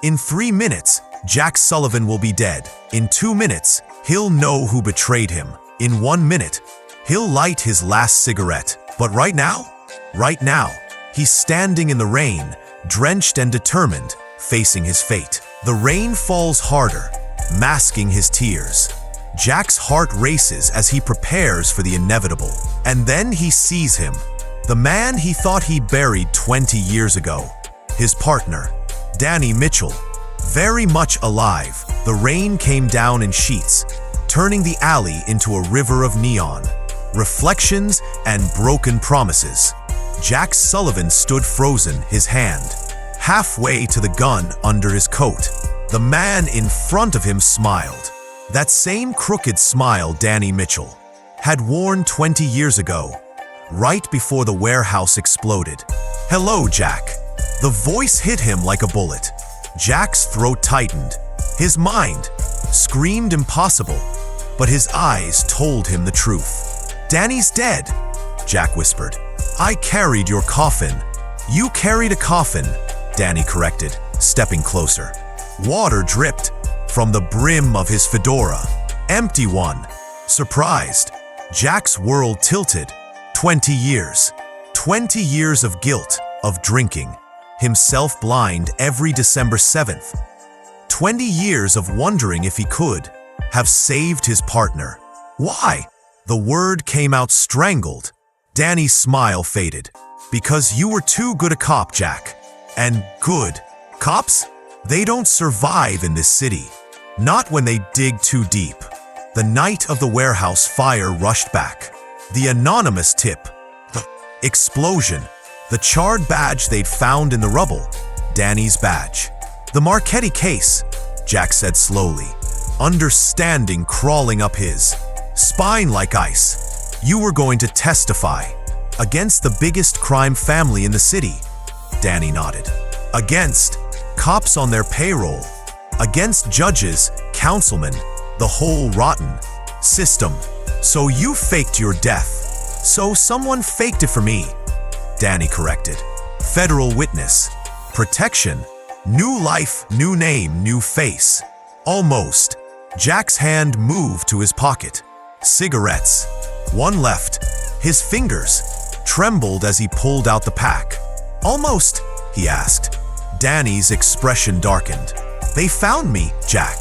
In 3 minutes, Jack Sullivan will be dead. In 2 minutes, he'll know who betrayed him. In 1 minute, he'll light his last cigarette. But right now, he's standing in the rain, drenched and determined, facing his fate. The rain falls harder, masking his tears. Jack's heart races as he prepares for the inevitable. And then he sees him, the man he thought he buried 20 years ago. His partner, Danny Mitchell, very much alive. The rain came down in sheets, turning the alley into a river of neon, reflections and broken promises. Jack Sullivan stood frozen, his hand halfway to the gun under his coat. The man in front of him smiled. That same crooked smile Danny Mitchell had worn 20 years ago, right before the warehouse exploded. "Hello, Jack." The voice hit him like a bullet. Jack's throat tightened. His mind screamed impossible, but his eyes told him the truth. "Danny's dead," Jack whispered. "I carried your coffin." "You carried a coffin," Danny corrected, stepping closer. Water dripped from the brim of his fedora. "Empty one." Surprised, Jack's world tilted. 20 years. 20 years of guilt, of drinking, himself blind every December 7th. 20 years of wondering if he could have saved his partner. "Why?" The word came out strangled. Danny's smile faded. "Because you were too good a cop, Jack." And good cops? They don't survive in this city. Not when they dig too deep. The night of the warehouse fire rushed back. The anonymous tip. The explosion. The charred badge they'd found in the rubble. Danny's badge. "The Marchetti case," Jack said slowly, understanding crawling up his spine like ice. "You were going to testify against the biggest crime family in the city." Danny nodded. "Against cops on their payroll. Against judges, councilmen, the whole rotten system. So you faked your death." "So someone faked it for me," Danny corrected. "Federal witness. Protection. New life, new name, new face." Almost. Jack's hand moved to his pocket. Cigarettes. One left. His fingers trembled as he pulled out the pack. "Almost?" he asked. Danny's expression darkened. "They found me, Jack.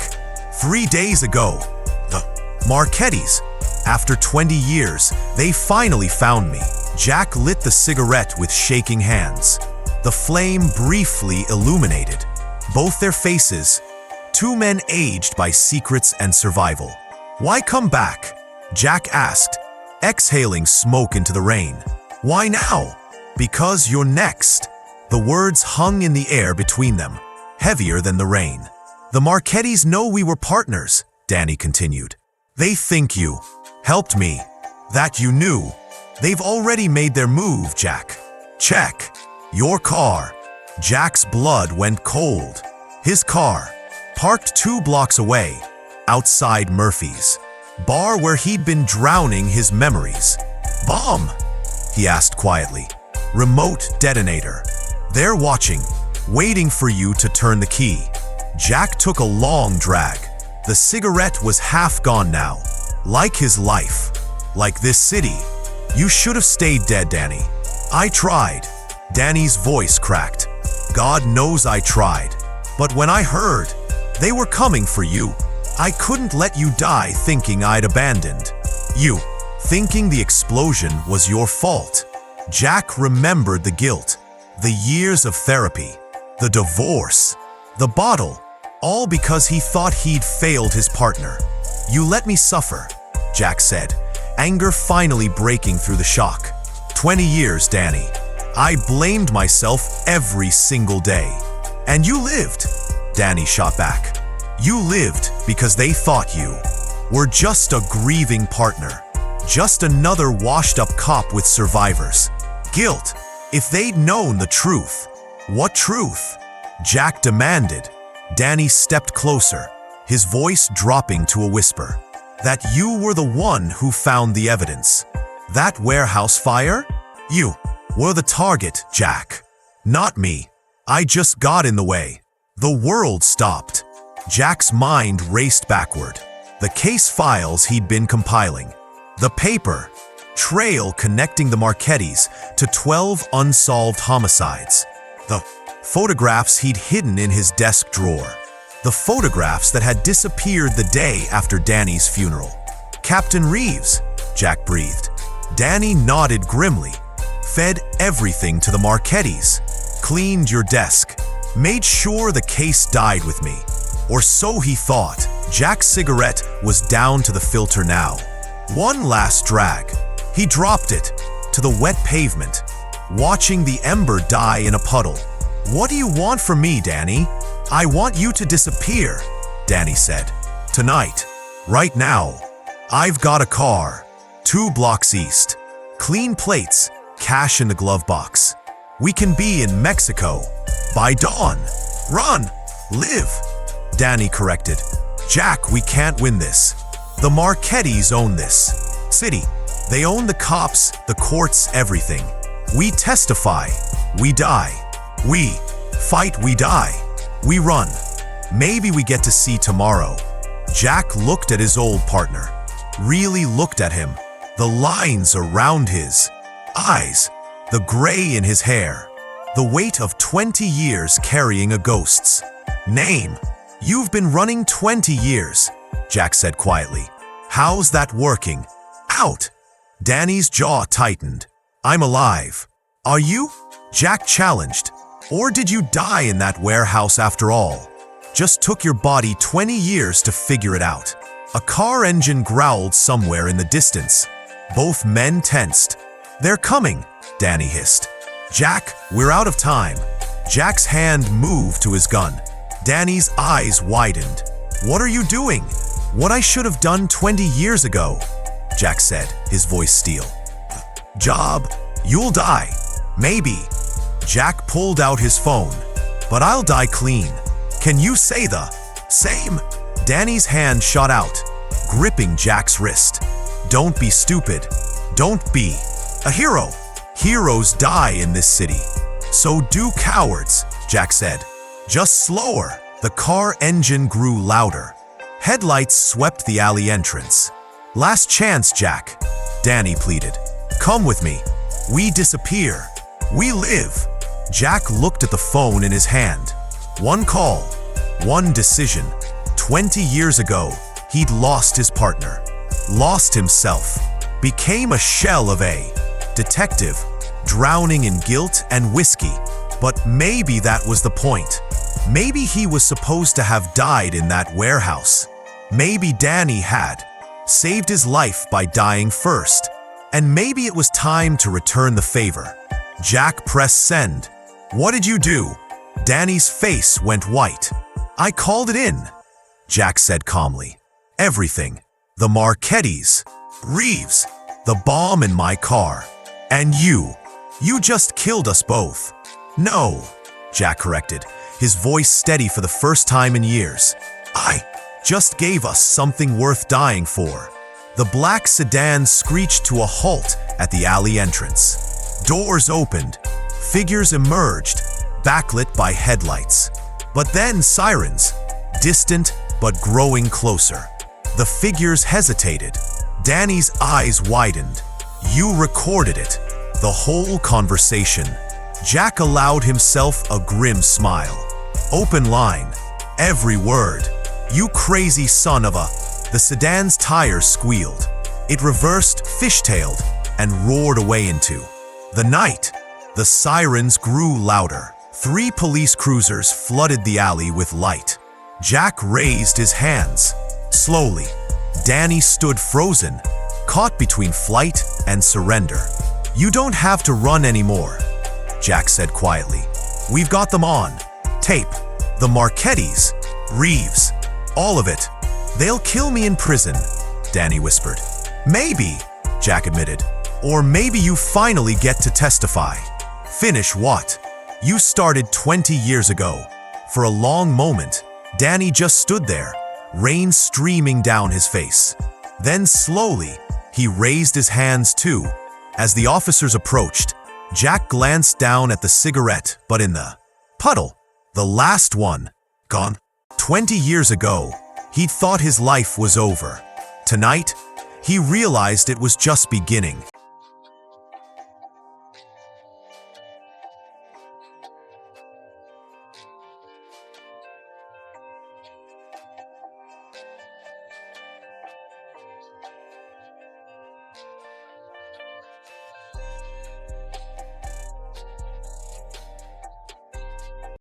3 days ago. The Marchettis. After 20 years, they finally found me." Jack lit the cigarette with shaking hands. The flame briefly illuminated both their faces, 2 men aged by secrets and survival. "Why come back?" Jack asked, exhaling smoke into the rain. "Why now?" "Because you're next." The words hung in the air between them, heavier than the rain. "The Marchettis know we were partners," Danny continued. "They think you helped me, that you knew. They've already made their move, Jack." "Check your car." Jack's blood went cold. His car, parked 2 blocks away, outside Murphy's bar where he'd been drowning his memories. "Bomb?" he asked quietly. "Remote detonator. They're watching, waiting for you to turn the key." Jack took a long drag. The cigarette was half gone now. "Like his life. Like this city. You should have stayed dead, Danny." "I tried." Danny's voice cracked. "God knows I tried. But when I heard they were coming for you, I couldn't let you die thinking I'd abandoned you, thinking the explosion was your fault." Jack remembered the guilt, the years of therapy, the divorce, the bottle, all because he thought he'd failed his partner. "You let me suffer," Jack said, anger finally breaking through the shock. 20 years, Danny. I blamed myself every single day. "And you lived," Danny shot back. "You lived because they thought you were just a grieving partner, just another washed-up cop with survivors. Guilt. If they'd known the truth." "What truth?" Jack demanded. Danny stepped closer, his voice dropping to a whisper. "That you were the one who found the evidence. That warehouse fire? You were the target, Jack. Not me. I just got in the way." The world stopped. Jack's mind raced backward. The case files he'd been compiling. The paper trail connecting the Marchettis to 12 unsolved homicides. The photographs he'd hidden in his desk drawer. The photographs that had disappeared the day after Danny's funeral. Captain Reeves, Jack breathed. Danny nodded grimly. Fed everything to the Marchettis. Cleaned your desk. Made sure the case died with me. Or so he thought. Jack's cigarette was down to the filter now. One last drag. He dropped it to the wet pavement, watching the ember die in a puddle. "What do you want from me, Danny?" "I want you to disappear," Danny said. "Tonight. Right now. I've got a car. 2 blocks east. Clean plates, cash in the glove box. We can be in Mexico by dawn. Run. Live." Danny corrected. "Jack, we can't win this. The Marchettis own this city. They own the cops, the courts, everything. We testify. We die. We fight, we die. We run. Maybe we get to see tomorrow." Jack looked at his old partner. Really looked at him. The lines around his eyes. The gray in his hair. The weight of 20 years carrying a ghost's name. "You've been running 20 years, Jack said quietly. "How's that working out?" Danny's jaw tightened. "I'm alive. Are you?" Jack challenged. "Or did you die in that warehouse after all? Just took your body 20 years to figure it out." A car engine growled somewhere in the distance. Both men tensed. "They're coming," Danny hissed. "Jack, we're out of time." Jack's hand moved to his gun. Danny's eyes widened. "What are you doing?" "What I should have done 20 years ago," Jack said, his voice steel. "Job, you'll die. Maybe." Jack pulled out his phone. "But I'll die clean. Can you say the same?" Danny's hand shot out, gripping Jack's wrist. "Don't be stupid. Don't be a hero. Heroes die in this city. So do cowards," Jack said. "Just slower." The car engine grew louder. Headlights swept the alley entrance. "Last chance, Jack," Danny pleaded. "Come with me. We disappear. We live." Jack looked at the phone in his hand. One call, one decision. 20 years ago, he'd lost his partner, lost himself, became a shell of a detective, drowning in guilt and whiskey. But maybe that was the point. Maybe he was supposed to have died in that warehouse. Maybe Danny had saved his life by dying first. And maybe it was time to return the favor. Jack pressed send. "What did you do?" Danny's face went white. "I called it in," Jack said calmly. "Everything. The Marchettis, Reeves, the bomb in my car. And you. You just killed us both." "No," Jack corrected, his voice steady for the first time in years. "I just gave us something worth dying for." The black sedan screeched to a halt at the alley entrance. Doors opened. Figures emerged, backlit by headlights. But then sirens, distant but growing closer. The figures hesitated. Danny's eyes widened. "You recorded it. The whole conversation." Jack allowed himself a grim smile. "Open line. Every word. You crazy son of a..." The sedan's tires squealed. It reversed, fishtailed, and roared away into the night. The sirens grew louder. 3 police cruisers flooded the alley with light. Jack raised his hands. Slowly, Danny stood frozen, caught between flight and surrender. "You don't have to run anymore," Jack said quietly. "We've got them on tape. The Marchettis, Reeves, all of it. They'll kill me in prison," Danny whispered. "Maybe," Jack admitted. "Or maybe you finally get to testify." "Finish what? You started 20 years ago." For a long moment, Danny just stood there, rain streaming down his face. Then slowly, he raised his hands too. As the officers approached, Jack glanced down at the cigarette, but in the puddle, the last one, Gone. 20 years ago, he'd thought his life was over. Tonight, he realized it was just beginning.